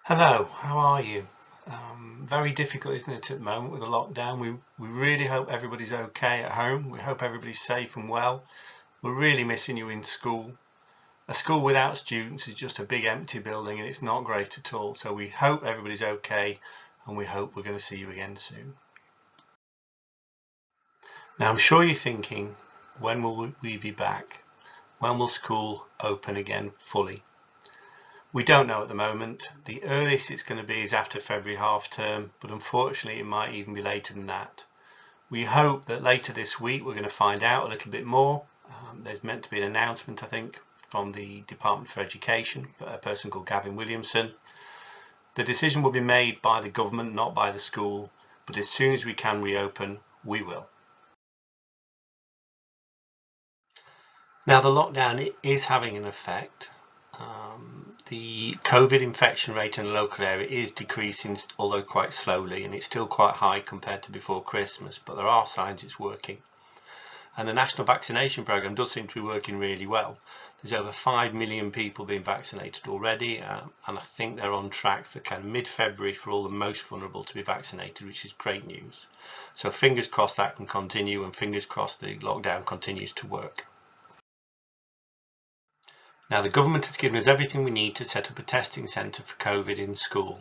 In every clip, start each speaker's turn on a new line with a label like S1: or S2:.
S1: Hello, how are you? Very difficult, isn't it, at the moment with the lockdown? We really hope everybody's okay at home. We hope everybody's safe and well. We're really missing you in school. A school without students is just a big empty building and it's not great at all. So we hope everybody's okay and we hope we're going to see you again soon. Now I'm sure you're thinking, when will we be back? When will school open again fully? We don't know at the moment. The earliest it's going to be is after February half term, but unfortunately it might even be later than that. We hope that later this week we're going to find out a little bit more. There's meant to be an announcement, I think, from the Department for Education, a person called Gavin Williamson. The decision will be made by the government, not by the school, but as soon as we can reopen, we will. Now the lockdown is having an effect. The COVID infection rate in the local area is decreasing, although quite slowly, and it's still quite high compared to before Christmas, but there are signs it's working. And the national vaccination programme does seem to be working really well. There's over 5 million people being vaccinated already, and I think they're on track for kind of mid-February for all the most vulnerable to be vaccinated, which is great news. So fingers crossed that can continue, and fingers crossed the lockdown continues to work. Now the government has given us everything we need to set up a testing centre for COVID in school.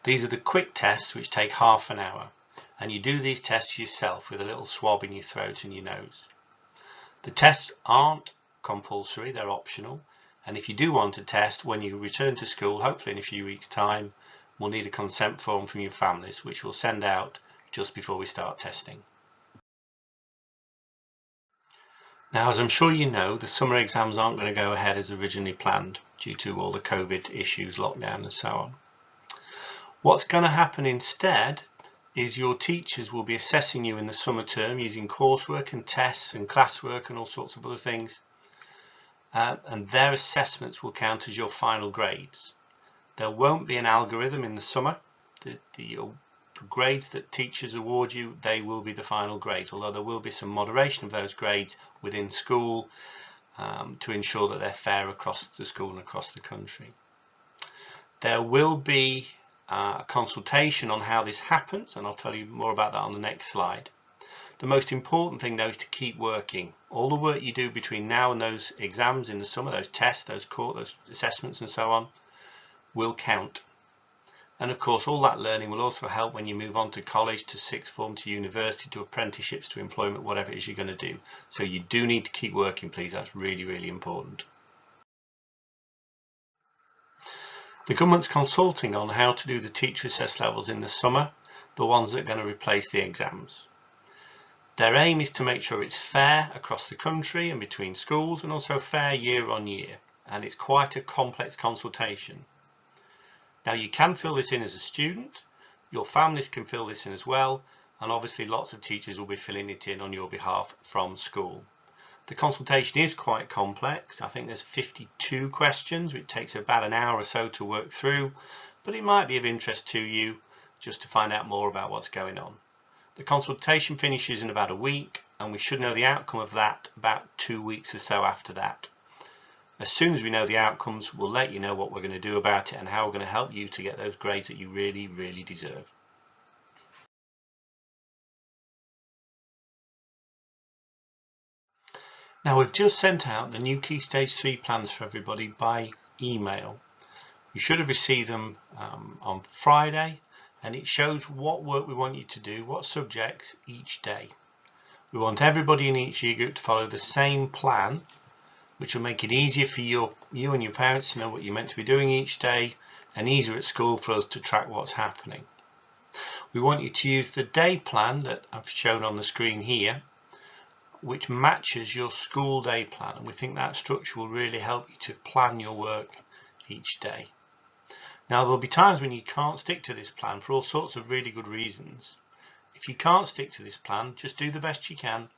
S1: These are the quick tests which take half an hour, and you do these tests yourself with a little swab in your throat and your nose. The tests aren't compulsory, they're optional, and if you do want a test when you return to school, hopefully in a few weeks' time, we'll need a consent form from your families which we'll send out just before we start testing. Now, as I'm sure you know, the summer exams aren't going to go ahead as originally planned due to all the COVID issues, lockdown and so on. What's going to happen instead is your teachers will be assessing you in the summer term using coursework and tests and classwork and all sorts of other things. And their assessments will count as your final grades. There won't be an algorithm in the summer. The grades that teachers award you, they will be the final grades, although there will be some moderation of those grades within school to ensure that they're fair across the school and across the country. There will be a consultation on how this happens, and I'll tell you more about that on the next slide. The most important thing though is to keep working. All the work you do between now and those exams in the summer, those tests, those assessments and so on, will count. And of course all that learning will also help when you move on to college, to sixth form, to university, to apprenticeships, to employment, whatever it is you're going to do. So you do need to keep working, please. That's really, really important. The government's consulting on how to do the teacher assessed levels in the summer, the ones that are going to replace the exams. Their aim is to make sure it's fair across the country and between schools, and also fair year on year. And it's quite a complex consultation. Now you can fill this in as a student, your families can fill this in as well, and obviously lots of teachers will be filling it in on your behalf from school. The consultation is quite complex. I think there's 52 questions, which takes about an hour or so to work through, but it might be of interest to you just to find out more about what's going on. The consultation finishes in about a week, and we should know the outcome of that about 2 weeks or so after that. As soon as we know the outcomes, we'll let you know what we're going to do about it and how we're going to help you to get those grades that you really, really deserve. Now we've just sent out the new Key Stage 3 plans for everybody by email. You should have received them on Friday, and it shows what work we want you to do, what subjects each day. We want everybody in each year group to follow the same plan, which will make it easier for you and your parents to know what you're meant to be doing each day, and easier at school for us to track what's happening. We want you to use the day plan that I've shown on the screen here, which matches your school day plan, and we think that structure will really help you to plan your work each day. Now there will be times when you can't stick to this plan for all sorts of really good reasons. If you can't stick to this plan, just do the best you can,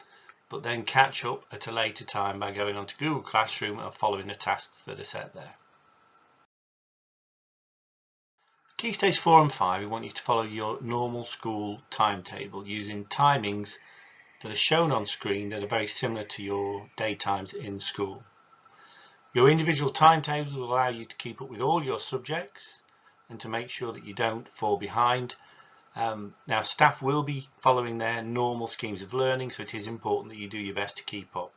S1: but then catch up at a later time by going on to Google Classroom and following the tasks that are set there. Key Stage 4 and 5, we want you to follow your normal school timetable using timings that are shown on screen that are very similar to your daytimes in school. Your individual timetables will allow you to keep up with all your subjects, and to make sure that you don't fall behind. Now, staff will be following their normal schemes of learning, so it is important that you do your best to keep up.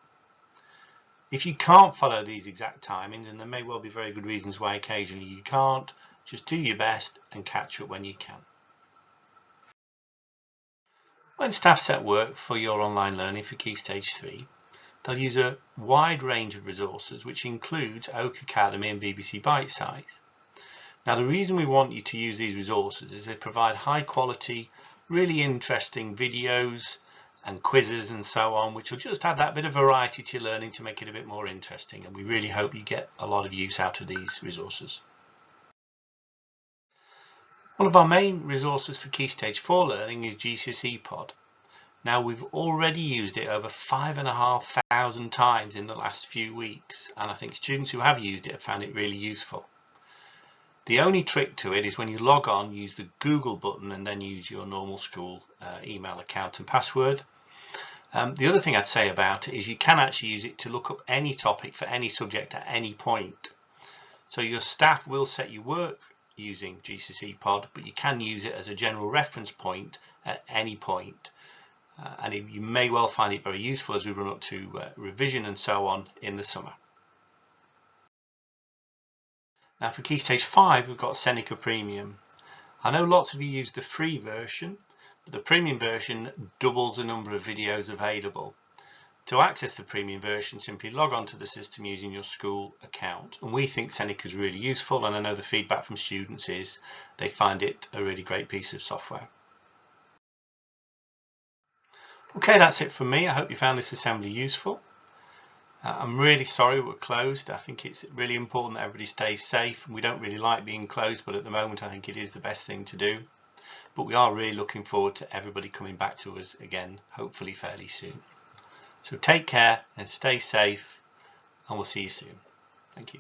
S1: If you can't follow these exact timings, and there may well be very good reasons why occasionally you can't, just do your best and catch up when you can. When staff set work for your online learning for Key Stage 3, they'll use a wide range of resources, which includes Oak Academy and BBC Bitesize. Now, the reason we want you to use these resources is they provide high quality, really interesting videos and quizzes and so on, which will just add that bit of variety to your learning to make it a bit more interesting. And we really hope you get a lot of use out of these resources. One of our main resources for Key Stage 4 learning is GCSE Pod. Now, we've already used it over 5,500 times in the last few weeks, and I think students who have used it have found it really useful. The only trick to it is when you log on, use the Google button and then use your normal school email account and password. The other thing I'd say about it is you can actually use it to look up any topic for any subject at any point. So your staff will set you work using GCSE Pod, but you can use it as a general reference point at any point. And you may well find it very useful as we run up to revision and so on in the summer. Now, for Key Stage 5, we've got Seneca Premium. I know lots of you use the free version, but the premium version doubles the number of videos available. To access the premium version, simply log on to the system using your school account. And we think Seneca is really useful, and I know the feedback from students is they find it a really great piece of software. Okay, that's it from me. I hope you found this assembly useful. I'm really sorry we're closed. I think it's really important that everybody stays safe. We don't really like being closed, but at the moment I think it is the best thing to do. But we are really looking forward to everybody coming back to us again, hopefully fairly soon. So take care and stay safe, and we'll see you soon. Thank you.